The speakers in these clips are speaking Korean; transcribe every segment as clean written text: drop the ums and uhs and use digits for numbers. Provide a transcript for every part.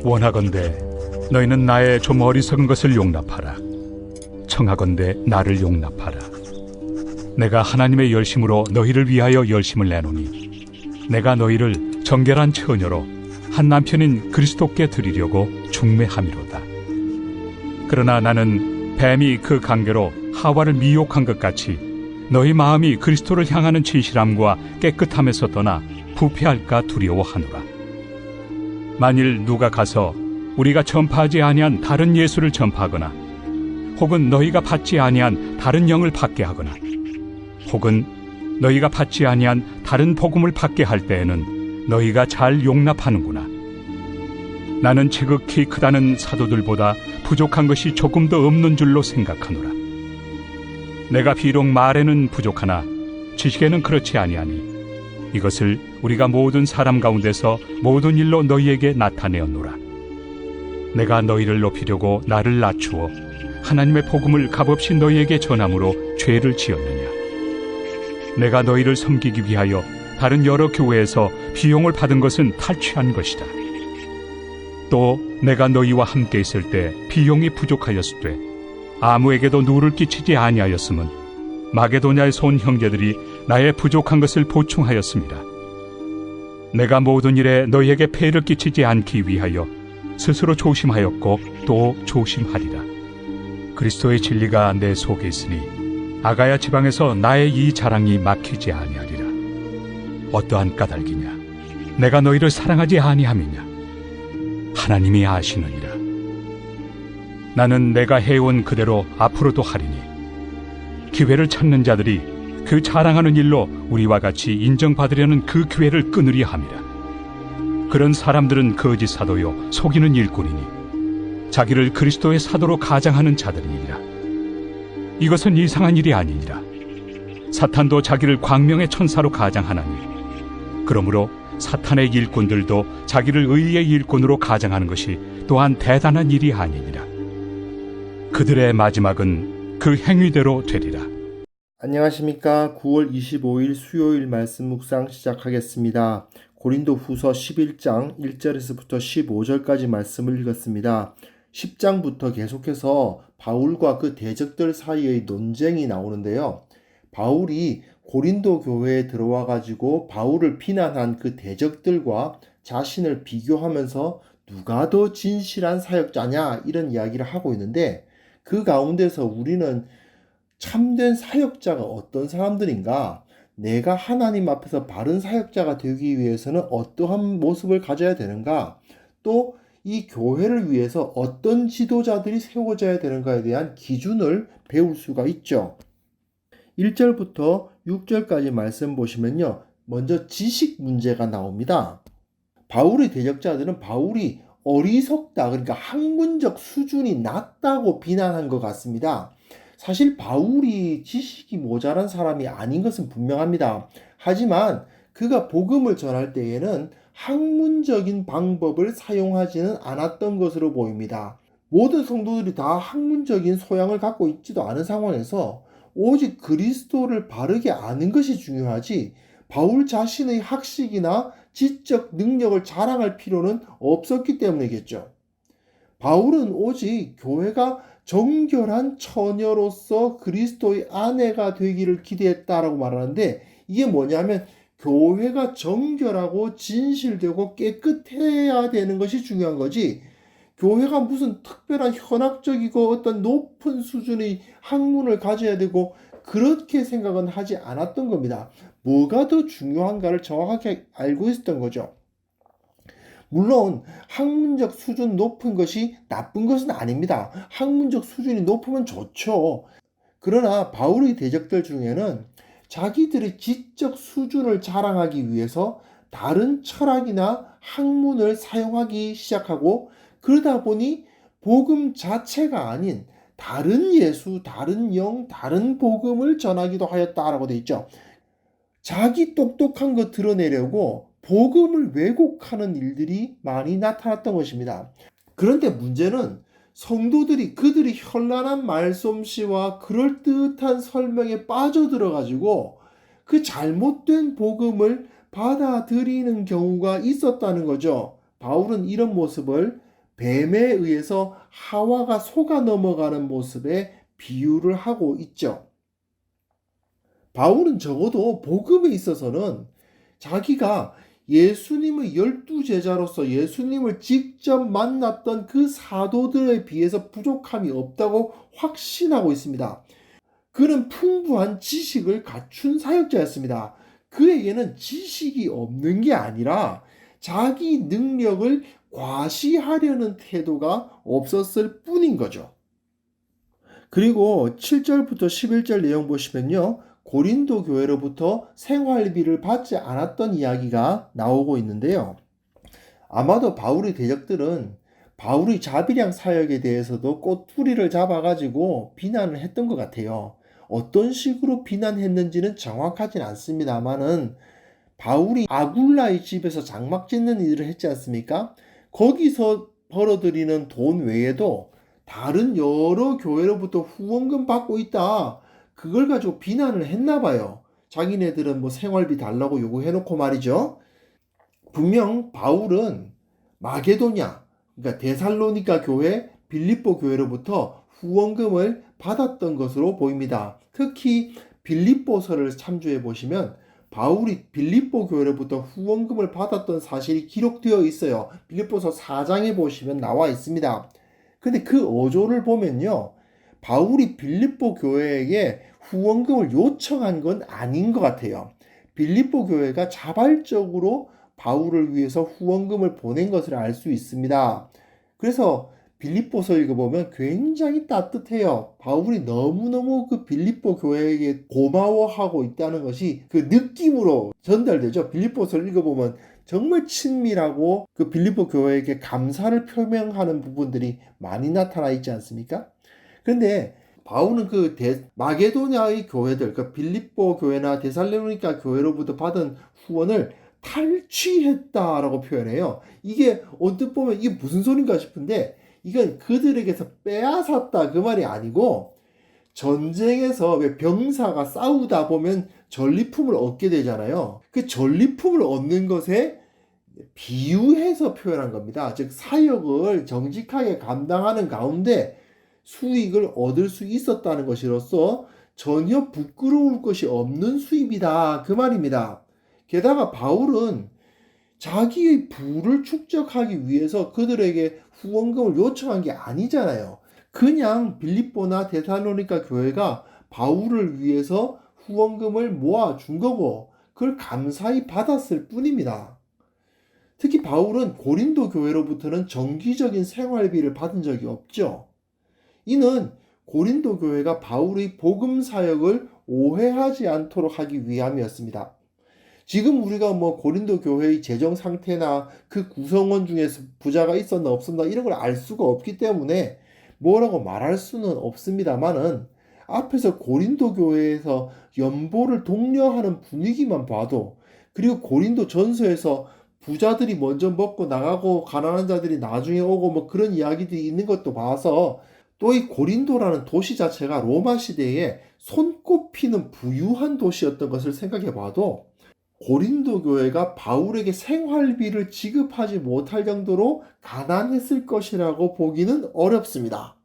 원하건대 너희는 나의 좀 어리석은 것을 용납하라. 청하건대 나를 용납하라. 내가 하나님의 열심으로 너희를 위하여 열심을 내노니 내가 너희를 정결한 처녀로 한 남편인 그리스도께 드리려고 중매함이로다. 그러나 나는 뱀이 그 관계로 하와를 미혹한 것 같이 너희 마음이 그리스도를 향하는 진실함과 깨끗함에서 떠나 부패할까 두려워하노라. 만일 누가 가서 우리가 전파하지 아니한 다른 예수를 전파하거나 혹은 너희가 받지 아니한 다른 영을 받게 하거나 혹은 너희가 받지 아니한 다른 복음을 받게 할 때에는 너희가 잘 용납하는구나. 나는 지극히 크다는 사도들보다 부족한 것이 조금 더 없는 줄로 생각하노라. 내가 비록 말에는 부족하나 지식에는 그렇지 아니하니 이것을 우리가 모든 사람 가운데서 모든 일로 너희에게 나타내었노라. 내가 너희를 높이려고 나를 낮추어 하나님의 복음을 값없이 너희에게 전함으로 죄를 지었느냐. 내가 너희를 섬기기 위하여 다른 여러 교회에서 비용을 받은 것은 탈취한 것이다. 또 내가 너희와 함께 있을 때 비용이 부족하였으되 아무에게도 누를 끼치지 아니하였음은 마게도냐에서 온 형제들이 나의 부족한 것을 보충하였습니다. 내가 모든 일에 너희에게 폐를 끼치지 않기 위하여 스스로 조심하였고 또 조심하리라. 그리스도의 진리가 내 속에 있으니 아가야 지방에서 나의 이 자랑이 막히지 아니하리라. 어떠한 까닭이냐? 내가 너희를 사랑하지 아니함이냐? 하나님이 아시느니라. 나는 내가 해온 그대로 앞으로도 하리니 기회를 찾는 자들이 그 자랑하는 일로 우리와 같이 인정받으려는 그 기회를 끊으려 함이라. 그런 사람들은 거짓 사도요 속이는 일꾼이니 자기를 그리스도의 사도로 가장하는 자들이니라. 이것은 이상한 일이 아니니라. 사탄도 자기를 광명의 천사로 가장하나니 그러므로 사탄의 일꾼들도 자기를 의의 일꾼으로 가장하는 것이 또한 대단한 일이 아니니라. 그들의 마지막은 그 행위대로 되리라. 안녕하십니까. 9월 25일 수요일 말씀 묵상 시작하겠습니다. 고린도 후서 11장 1절에서부터 15절까지 말씀을 읽었습니다. 10장부터 계속해서 바울과 그 대적들 사이의 논쟁이 나오는데요. 바울이 고린도 교회에 들어와 가지고 바울을 비난한 그 대적들과 자신을 비교하면서 누가 더 진실한 사역자냐 이런 이야기를 하고 있는데 그 가운데서 우리는 참된 사역자가 어떤 사람들인가? 내가 하나님 앞에서 바른 사역자가 되기 위해서는 어떠한 모습을 가져야 되는가? 또 이 교회를 위해서 어떤 지도자들이 세워져야 되는가에 대한 기준을 배울 수가 있죠. 1절부터 6절까지 말씀 보시면요. 먼저 지식 문제가 나옵니다. 바울의 대적자들은 바울이 어리석다, 그러니까 학문적 수준이 낮다고 비난한 것 같습니다. 사실 바울이 지식이 모자란 사람이 아닌 것은 분명합니다. 하지만 그가 복음을 전할 때에는 학문적인 방법을 사용하지는 않았던 것으로 보입니다. 모든 성도들이 다 학문적인 소양을 갖고 있지도 않은 상황에서 오직 그리스도를 바르게 아는 것이 중요하지 바울 자신의 학식이나 지적 능력을 자랑할 필요는 없었기 때문이겠죠. 바울은 오직 교회가 정결한 처녀로서 그리스도의 아내가 되기를 기대했다라고 말하는데 이게 뭐냐면 교회가 정결하고 진실되고 깨끗해야 되는 것이 중요한 거지 교회가 무슨 특별한 현학적이고 어떤 높은 수준의 학문을 가져야 되고 그렇게 생각은 하지 않았던 겁니다. 뭐가 더 중요한가를 정확하게 알고 있었던 거죠. 물론 학문적 수준 높은 것이 나쁜 것은 아닙니다. 학문적 수준이 높으면 좋죠. 그러나 바울의 대적들 중에는 자기들의 지적 수준을 자랑하기 위해서 다른 철학이나 학문을 사용하기 시작하고 그러다 보니 복음 자체가 아닌 다른 예수, 다른 영, 다른 복음을 전하기도 하였다라고 되어 있죠. 자기 똑똑한 거 드러내려고 복음을 왜곡하는 일들이 많이 나타났던 것입니다. 그런데 문제는 성도들이 그들이 현란한 말솜씨와 그럴듯한 설명에 빠져들어가지고 그 잘못된 복음을 받아들이는 경우가 있었다는 거죠. 바울은 이런 모습을 뱀에 의해서 하와가 속아 넘어가는 모습에 비유를 하고 있죠. 바울은 적어도 복음에 있어서는 자기가 예수님의 12제자로서 예수님을 직접 만났던 그 사도들에 비해서 부족함이 없다고 확신하고 있습니다. 그는 풍부한 지식을 갖춘 사역자였습니다. 그에게는 지식이 없는 게 아니라 자기 능력을 과시하려는 태도가 없었을 뿐인 거죠. 그리고 7절부터 11절 내용 보시면요. 고린도 교회로부터 생활비를 받지 않았던 이야기가 나오고 있는데요. 아마도 바울의 대적들은 바울의 자비량 사역에 대해서도 꼬투리를 잡아가지고 비난을 했던 것 같아요. 어떤 식으로 비난했는지는 정확하진 않습니다만은 바울이 아굴라의 집에서 장막 짓는 일을 했지 않습니까? 거기서 벌어들이는 돈 외에도 다른 여러 교회로부터 후원금 받고 있다. 그걸 가지고 비난을 했나 봐요. 자기네들은 뭐 생활비 달라고 요구해놓고 말이죠. 분명 바울은 마게도냐, 그러니까 데살로니가 교회, 빌립보 교회로부터 후원금을 받았던 것으로 보입니다. 특히 빌립보서를 참조해 보시면 바울이 빌립보 교회로부터 후원금을 받았던 사실이 기록되어 있어요. 빌립보서 4장에 보시면 나와 있습니다. 근데 그 어조를 보면요. 바울이 빌립보 교회에게 후원금을 요청한 건 아닌 것 같아요. 빌립보 교회가 자발적으로 바울을 위해서 후원금을 보낸 것을 알 수 있습니다. 그래서 빌립보서 읽어보면 굉장히 따뜻해요. 바울이 너무너무 그 빌립보 교회에게 고마워하고 있다는 것이 그 느낌으로 전달되죠. 빌립보서를 읽어보면 정말 친밀하고 그 빌립보 교회에게 감사를 표명하는 부분들이 많이 나타나 있지 않습니까? 그런데 바울은 그 마게도냐의 교회들, 그러니까 빌립보 교회나 데살로니가 교회로부터 받은 후원을 탈취했다라고 표현해요. 이게 언뜻 보면 이게 무슨 소린가 싶은데 이건 그들에게서 빼앗았다 그 말이 아니고 전쟁에서 왜 병사가 싸우다 보면 전리품을 얻게 되잖아요. 그 전리품을 얻는 것에 비유해서 표현한 겁니다. 즉 사역을 정직하게 감당하는 가운데 수익을 얻을 수 있었다는 것이로서 전혀 부끄러울 것이 없는 수입이다 그 말입니다. 게다가 바울은 자기의 부를 축적하기 위해서 그들에게 후원금을 요청한 게 아니잖아요. 그냥 빌립보나 데살로니가 교회가 바울을 위해서 후원금을 모아준 거고 그걸 감사히 받았을 뿐입니다. 특히 바울은 고린도 교회로부터는 정기적인 생활비를 받은 적이 없죠. 이는 고린도 교회가 바울의 복음 사역을 오해하지 않도록 하기 위함이었습니다. 지금 우리가 뭐 고린도 교회의 재정 상태나 그 구성원 중에서 부자가 있었나 없었나 이런 걸 알 수가 없기 때문에 뭐라고 말할 수는 없습니다만은 앞에서 고린도 교회에서 연보를 독려하는 분위기만 봐도 그리고 고린도 전서에서 부자들이 먼저 먹고 나가고 가난한 자들이 나중에 오고 뭐 그런 이야기들이 있는 것도 봐서 또 이 고린도라는 도시 자체가 로마 시대에 손꼽히는 부유한 도시였던 것을 생각해 봐도 고린도 교회가 바울에게 생활비를 지급하지 못할 정도로 가난했을 것이라고 보기는 어렵습니다.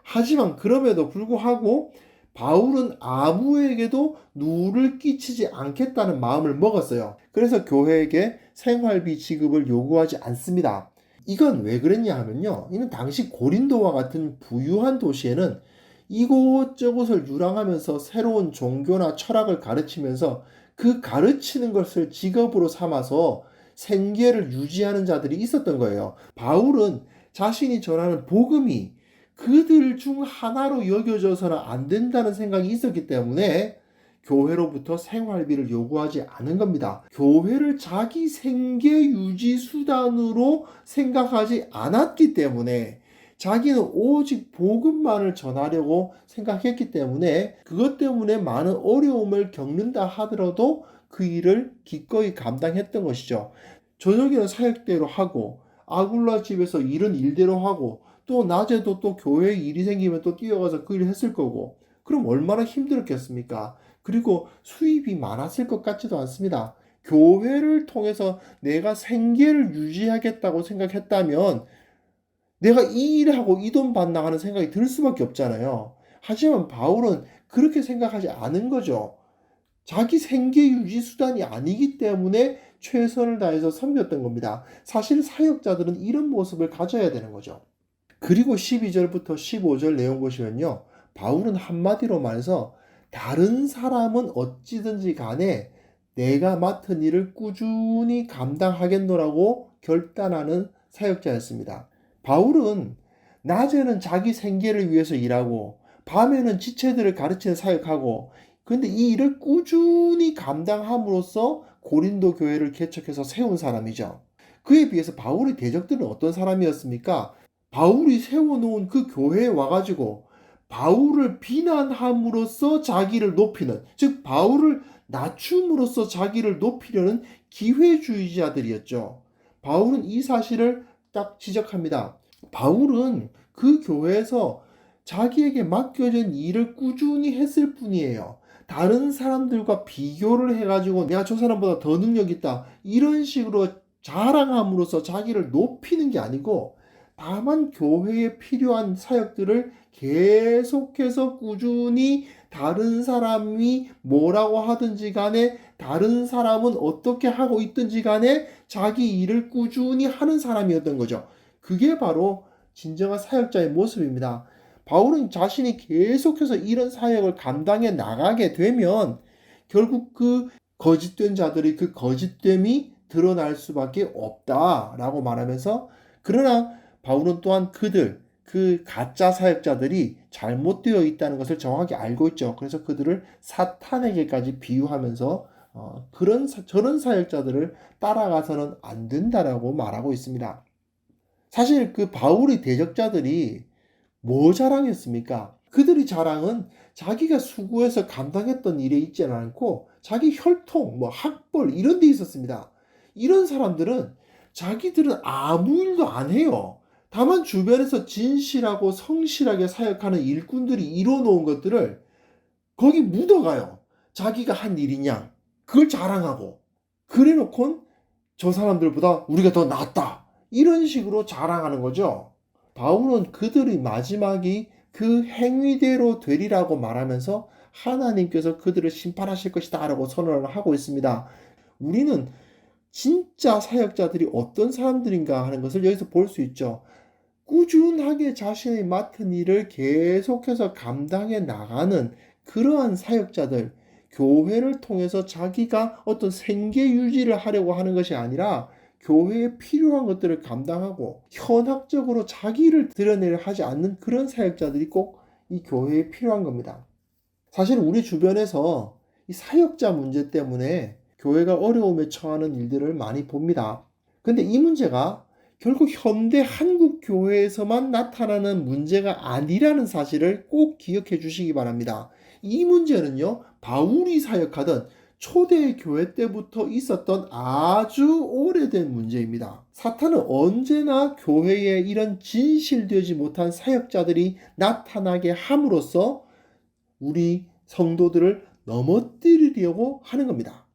하지만 그럼에도 불구하고 바울은 아무에게도 누를 끼치지 않겠다는 마음을 먹었어요. 그래서 교회에게 생활비 지급을 요구하지 않습니다. 이건 왜 그랬냐 하면요. 이는 당시 고린도와 같은 부유한 도시에는 이곳저곳을 유랑하면서 새로운 종교나 철학을 가르치면서 그 가르치는 것을 직업으로 삼아서 생계를 유지하는 자들이 있었던 거예요. 바울은 자신이 전하는 복음이 그들 중 하나로 여겨져서는 안 된다는 생각이 있었기 때문에 교회로부터 생활비를 요구하지 않은 겁니다. 교회를 자기 생계 유지 수단으로 생각하지 않았기 때문에 자기는 오직 복음만을 전하려고 생각했기 때문에 그것 때문에 많은 어려움을 겪는다 하더라도 그 일을 기꺼이 감당했던 것이죠. 저녁에는 사역대로 하고 아굴라 집에서 일은 일대로 하고 또 낮에도 또 교회에 일이 생기면 또 뛰어가서 그 일을 했을 거고 그럼 얼마나 힘들었겠습니까? 그리고 수입이 많았을 것 같지도 않습니다. 교회를 통해서 내가 생계를 유지하겠다고 생각했다면 내가 이 일을 하고 이 돈 받나 하는 생각이 들 수밖에 없잖아요. 하지만 바울은 그렇게 생각하지 않은 거죠. 자기 생계 유지 수단이 아니기 때문에 최선을 다해서 섬겼던 겁니다. 사실 사역자들은 이런 모습을 가져야 되는 거죠. 그리고 12절부터 15절 내용 보시면요. 바울은 한마디로 말해서 다른 사람은 어찌든지 간에 내가 맡은 일을 꾸준히 감당하겠노라고 결단하는 사역자였습니다. 바울은 낮에는 자기 생계를 위해서 일하고 밤에는 지체들을 가르치는 사역하고 근데 이 일을 꾸준히 감당함으로써 고린도 교회를 개척해서 세운 사람이죠. 그에 비해서 바울의 대적들은 어떤 사람이었습니까? 바울이 세워놓은 그 교회에 와가지고 바울을 비난함으로써 자기를 높이는, 즉 바울을 낮춤으로써 자기를 높이려는 기회주의자들이었죠. 바울은 이 사실을 딱 지적합니다. 바울은 그 교회에서 자기에게 맡겨진 일을 꾸준히 했을 뿐이에요. 다른 사람들과 비교를 해가지고 내가 저 사람보다 더 능력 있다 이런 식으로 자랑함으로써 자기를 높이는 게 아니고 다만 교회에 필요한 사역들을 계속해서 꾸준히 다른 사람이 뭐라고 하든지 간에 다른 사람은 어떻게 하고 있든지 간에 자기 일을 꾸준히 하는 사람이었던 거죠. 그게 바로 진정한 사역자의 모습입니다. 바울은 자신이 계속해서 이런 사역을 감당해 나가게 되면 결국 그 거짓된 자들이 그 거짓됨이 드러날 수밖에 없다라고 말하면서 그러나 바울은 또한 그 가짜 사역자들이 잘못되어 있다는 것을 정확히 알고 있죠. 그래서 그들을 사탄에게까지 비유하면서 저런 사역자들을 따라가서는 안 된다라고 말하고 있습니다. 사실 그 바울의 대적자들이 뭐 자랑했습니까? 그들의 자랑은 자기가 수고해서 감당했던 일에 있지 않고 자기 혈통, 학벌 이런 데 있었습니다. 이런 사람들은 자기들은 아무 일도 안 해요. 다만 주변에서 진실하고 성실하게 사역하는 일꾼들이 이뤄놓은 것들을 거기 묻어가요. 자기가 한 일이냐 그걸 자랑하고 그래놓고 저 사람들보다 우리가 더 낫다 이런 식으로 자랑하는 거죠. 바울은 그들의 마지막이 그 행위대로 되리라고 말하면서 하나님께서 그들을 심판하실 것이다 라고 선언을 하고 있습니다. 우리는 진짜 사역자들이 어떤 사람들인가 하는 것을 여기서 볼 수 있죠. 꾸준하게 자신의 맡은 일을 계속해서 감당해 나가는 그러한 사역자들, 교회를 통해서 자기가 어떤 생계 유지를 하려고 하는 것이 아니라 교회에 필요한 것들을 감당하고 현학적으로 자기를 드러내려 하지 않는 그런 사역자들이 꼭 이 교회에 필요한 겁니다. 사실 우리 주변에서 이 사역자 문제 때문에 교회가 어려움에 처하는 일들을 많이 봅니다. 근데 이 문제가 결국 현대 한국 교회에서만 나타나는 문제가 아니라는 사실을 꼭 기억해 주시기 바랍니다. 이 문제는요, 바울이 사역하던 초대 교회 때부터 있었던 아주 오래된 문제입니다. 사탄은 언제나 교회에 이런 진실되지 못한 사역자들이 나타나게 함으로써 우리 성도들을 넘어뜨리려고 하는 겁니다.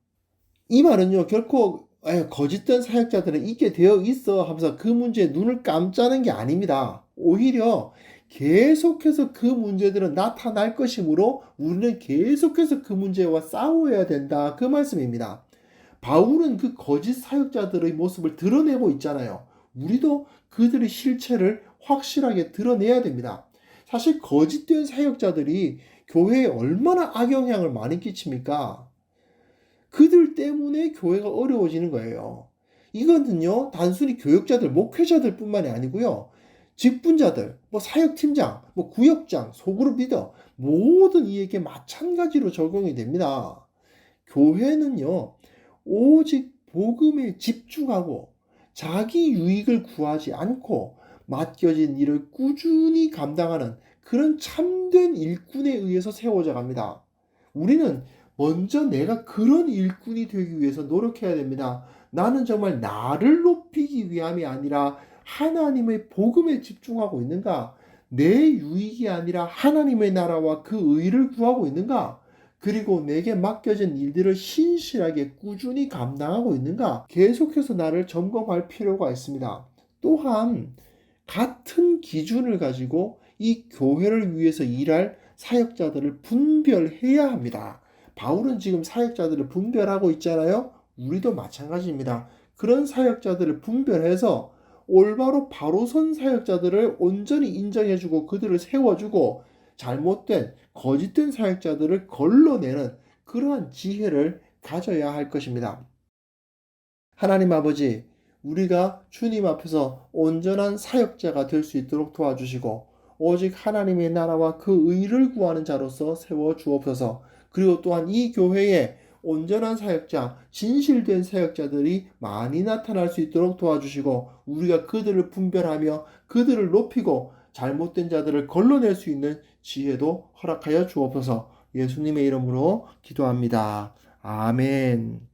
이 말은요, 결코 거짓된 사역자들은 있게 되어 있어 하면서 그 문제에 눈을 감자는 게 아닙니다. 오히려 계속해서 그 문제들은 나타날 것이므로 우리는 계속해서 그 문제와 싸워야 된다. 그 말씀입니다. 바울은 그 거짓 사역자들의 모습을 드러내고 있잖아요. 우리도 그들의 실체를 확실하게 드러내야 됩니다. 사실 거짓된 사역자들이 교회에 얼마나 악영향을 많이 끼칩니까? 그들 때문에 교회가 어려워지는 거예요. 이거는요, 단순히 교역자들, 목회자들 뿐만이 아니고요. 직분자들, 사역팀장, 구역장, 소그룹 리더, 모든 이에게 마찬가지로 적용이 됩니다. 교회는요, 오직 복음에 집중하고 자기 유익을 구하지 않고 맡겨진 일을 꾸준히 감당하는 그런 참된 일꾼에 의해서 세워져 갑니다. 우리는 먼저 내가 그런 일꾼이 되기 위해서 노력해야 됩니다. 나는 정말 나를 높이기 위함이 아니라 하나님의 복음에 집중하고 있는가? 내 유익이 아니라 하나님의 나라와 그 의를 구하고 있는가? 그리고 내게 맡겨진 일들을 신실하게 꾸준히 감당하고 있는가? 계속해서 나를 점검할 필요가 있습니다. 또한 같은 기준을 가지고 이 교회를 위해서 일할 사역자들을 분별해야 합니다. 바울은 지금 사역자들을 분별하고 있잖아요. 우리도 마찬가지입니다. 그런 사역자들을 분별해서 올바로 바로 선 사역자들을 온전히 인정해주고 그들을 세워주고 잘못된 거짓된 사역자들을 걸러내는 그러한 지혜를 가져야 할 것입니다. 하나님 아버지, 우리가 주님 앞에서 온전한 사역자가 될 수 있도록 도와주시고 오직 하나님의 나라와 그 의를 구하는 자로서 세워 주옵소서. 그리고 또한 이 교회에 온전한 사역자, 진실된 사역자들이 많이 나타날 수 있도록 도와주시고 우리가 그들을 분별하며 그들을 높이고 잘못된 자들을 걸러낼 수 있는 지혜도 허락하여 주옵소서. 예수님의 이름으로 기도합니다. 아멘.